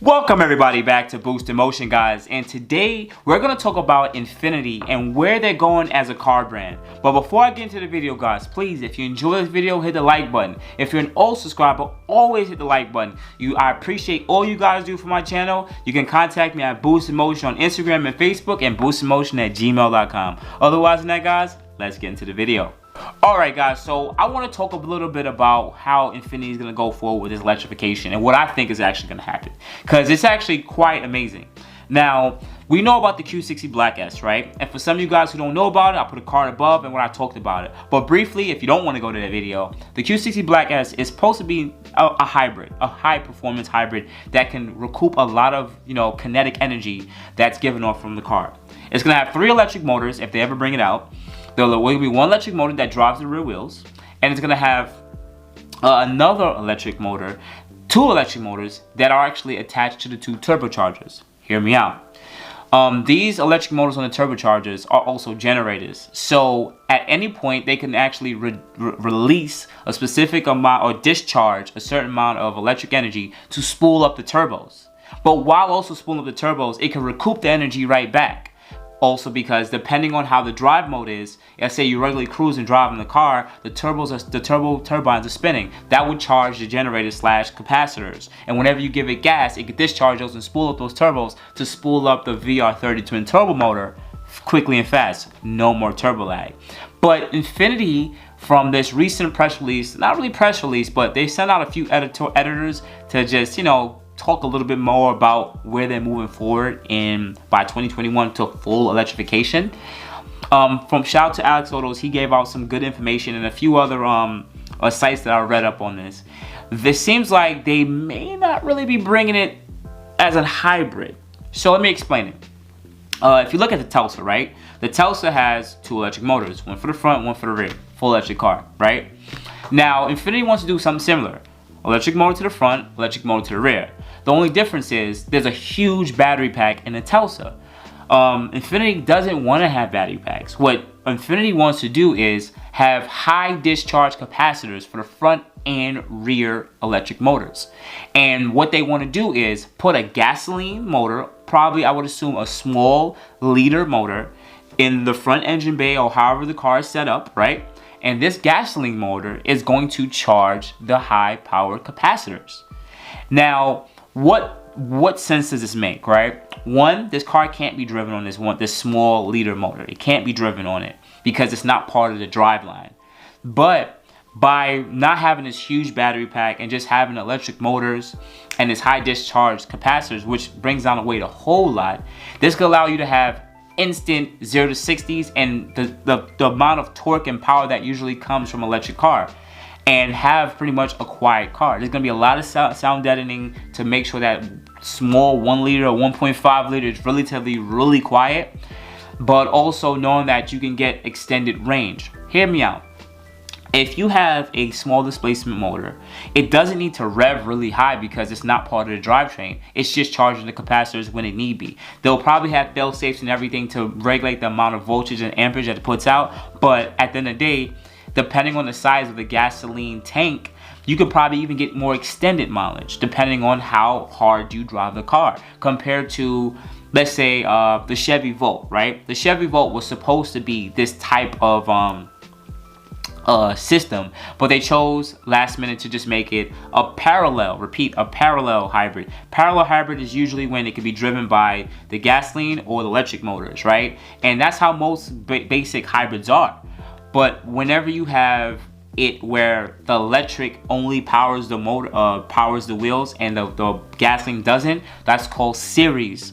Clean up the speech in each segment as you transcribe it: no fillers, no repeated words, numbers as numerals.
Welcome everybody back to Boost in Motion, guys, and today we're going to talk about Infiniti and where they're going as a car brand. But before I get into the video, guys, please, if you enjoy this video, hit the like button. If you're an old subscriber, always hit the like button. I appreciate all you guys do for my channel. You can contact me at Boost in Motion on Instagram and Facebook and boostinmotion@gmail.com. Otherwise than that, guys, let's get into the video. Alright guys, so I want to talk a little bit about how Infiniti is going to go forward with this electrification and what I think is actually going to happen, because it's actually quite amazing. Now, we know about the Q60 Black S, right? And for some of you guys who don't know about it, I'll put a card above and when I talked about it. But briefly, if you don't want to go to that video, the Q60 Black S is supposed to be a hybrid, a high performance hybrid that can recoup a lot of, kinetic energy that's given off from the car. It's going to have 3 electric motors if they ever bring it out. There will be 1 electric motor that drives the rear wheels, and it's going to have another electric motor, 2 electric motors that are actually attached to the 2 turbochargers. Hear me out. These electric motors on the turbochargers are also generators, so at any point they can actually release a specific amount or discharge a certain amount of electric energy to spool up the turbos. But while also spooling up the turbos, it can recoup the energy right back. Also, because depending on how the drive mode is, let's say you're regularly cruising driving the car, the turbo turbines are spinning. That would charge the generators / capacitors. And whenever you give it gas, it can discharge those and spool up those turbos to spool up the VR30 twin turbo motor quickly and fast. No more turbo lag. But Infiniti, from this recent press release, not really press release, but they sent out a few editors to just, talk a little bit more about where they're moving forward by 2021 to full electrification. From shout out to Alex Otos, he gave out some good information and a few other sites that I read up on this. This seems like they may not really be bringing it as a hybrid. So let me explain it. If you look at the Tesla, right? The Tesla has 2 electric motors, 1 for the front, 1 for the rear, full electric car, right? Now, Infiniti wants to do something similar. Electric motor to the front, electric motor to the rear. The only difference is there's a huge battery pack in the Tesla. Infiniti doesn't want to have battery packs. What Infiniti wants to do is have high discharge capacitors for the front and rear electric motors. And what they want to do is put a gasoline motor, probably I would assume a small liter motor, in the front engine bay or however the car is set up, right? And this gasoline motor is going to charge the high power capacitors. Now, what sense does this make, right? One, this car can't be driven on this small liter motor. It can't be driven on it because it's not part of the drive line. But by not having this huge battery pack and just having electric motors and this high discharge capacitors, which brings down the weight a whole lot, this could allow you to have instant 0 to 60s and the amount of torque and power that usually comes from an electric car, and have pretty much a quiet car. There's going to be a lot of sound deadening to make sure that small 1 liter or 1.5 liter is relatively really quiet, but also knowing that you can get extended range. Hear me out. If you have a small displacement motor, it doesn't need to rev really high because it's not part of the drivetrain. It's just charging the capacitors when it need be. They'll probably have fail safes and everything to regulate the amount of voltage and amperage that it puts out, but at the end of the day, depending on the size of the gasoline tank, you could probably even get more extended mileage depending on how hard you drive the car compared to, let's say, the Chevy Volt, right? The Chevy Volt was supposed to be this type of system, but they chose last minute to just make it a parallel hybrid. Parallel hybrid is usually when it can be driven by the gasoline or the electric motors, right? And that's how most basic hybrids are. But whenever you have it where the electric only powers the motor, powers the wheels, and the gasoline doesn't, that's called series,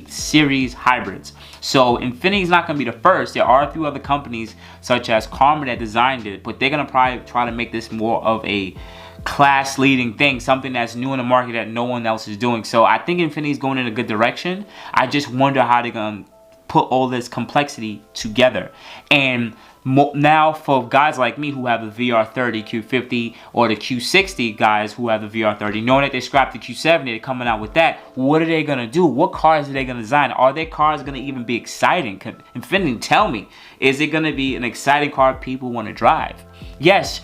series hybrids. So Infiniti's not going to be the first. There are a few other companies such as CAMBER that designed it, but they're going to probably try to make this more of a class leading thing, something that's new in the market that no one else is doing. So I think Infiniti's going in a good direction. I just wonder how they're going to put all this complexity together. And now for guys like me who have the VR30, Q50, or the Q60 guys who have the VR30, knowing that they scrapped the Q70, they're coming out with that, what are they going to do? What cars are they going to design? Are their cars going to even be exciting? Infiniti, tell me, is it going to be an exciting car people want to drive? Yes,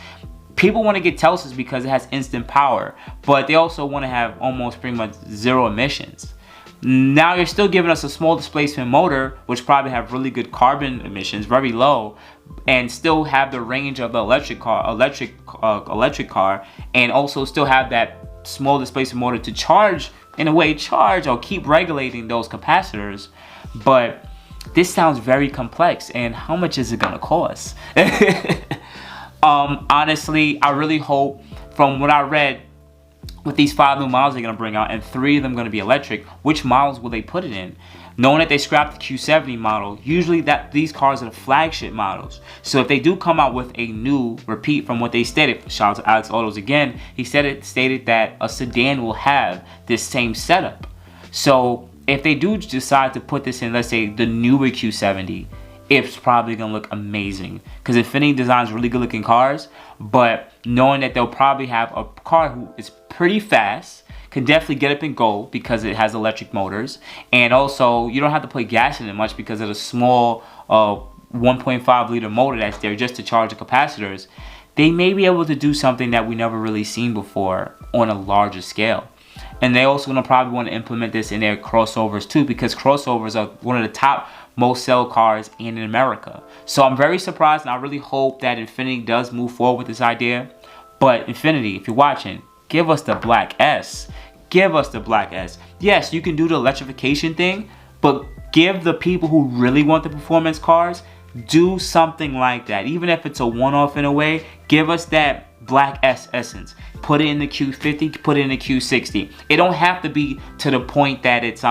People want to get Teslas because it has instant power, but they also want to have almost pretty much zero emissions. Now you're still giving us a small displacement motor, which probably have really good carbon emissions, very low, and still have the range of the electric car, and also still have that small displacement motor to charge, in a way, or keep regulating those capacitors. But this sounds very complex, and how much is it gonna cost? Honestly, I really hope, from what I read, with these 5 new models they're going to bring out, and 3 of them going to be electric, which models will they put it in? Knowing that they scrapped the Q70 model, usually these cars are the flagship models. So if they do come out with a new repeat from what they stated, shout out to Alex Autos again, he stated that a sedan will have this same setup. So if they do decide to put this in, let's say, the newer Q70, it's probably gonna look amazing, because Infiniti designs really good looking cars. But knowing that they'll probably have a car who is pretty fast, can definitely get up and go because it has electric motors, and also you don't have to put gas in it much because of the small 1.5 liter motor that's there just to charge the capacitors, they may be able to do something that we never really seen before on a larger scale. And they also gonna probably want to implement this in their crossovers too, because crossovers are one of the top most sell cars in America. So I'm very surprised, and I really hope that Infiniti does move forward with this idea. But Infiniti, if you're watching, give us the Black S. Give us the Black S. Yes, you can do the electrification thing, but give the people who really want the performance cars, do something like that. Even if it's a one-off in a way, give us that Black S essence. Put it in the Q50, put it in the Q60. It don't have to be to the point that it's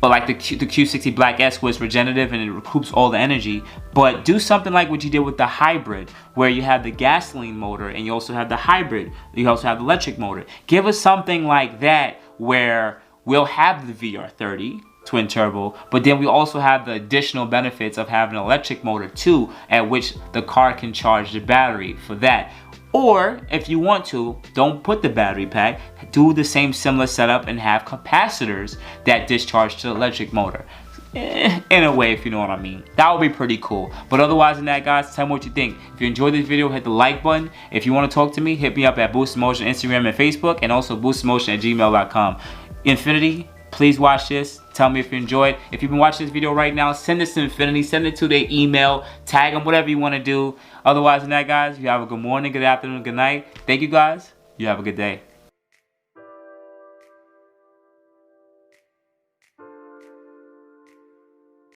but like the Q60 Black S was regenerative and it recoups all the energy. But do something like what you did with the hybrid, where you have the gasoline motor and you also have the hybrid, you also have the electric motor. Give us something like that where we'll have the VR30 twin turbo, but then we also have the additional benefits of having an electric motor too, at which the car can charge the battery for that. Or if you want to, don't put the battery pack, do the same similar setup and have capacitors that discharge to the electric motor. In a way, if you know what I mean. That would be pretty cool. But otherwise than that, guys, tell me what you think. If you enjoyed this video, hit the like button. If you want to talk to me, hit me up at BoostedMotion Instagram and Facebook, and also boostedmotion@gmail.com. Infiniti, please watch this. Tell me if you enjoyed. If you've been watching this video right now, send this to Infiniti. Send it to their email. Tag them, whatever you want to do. Otherwise than that, guys, you have a good morning, good afternoon, good night. Thank you, guys. You have a good day.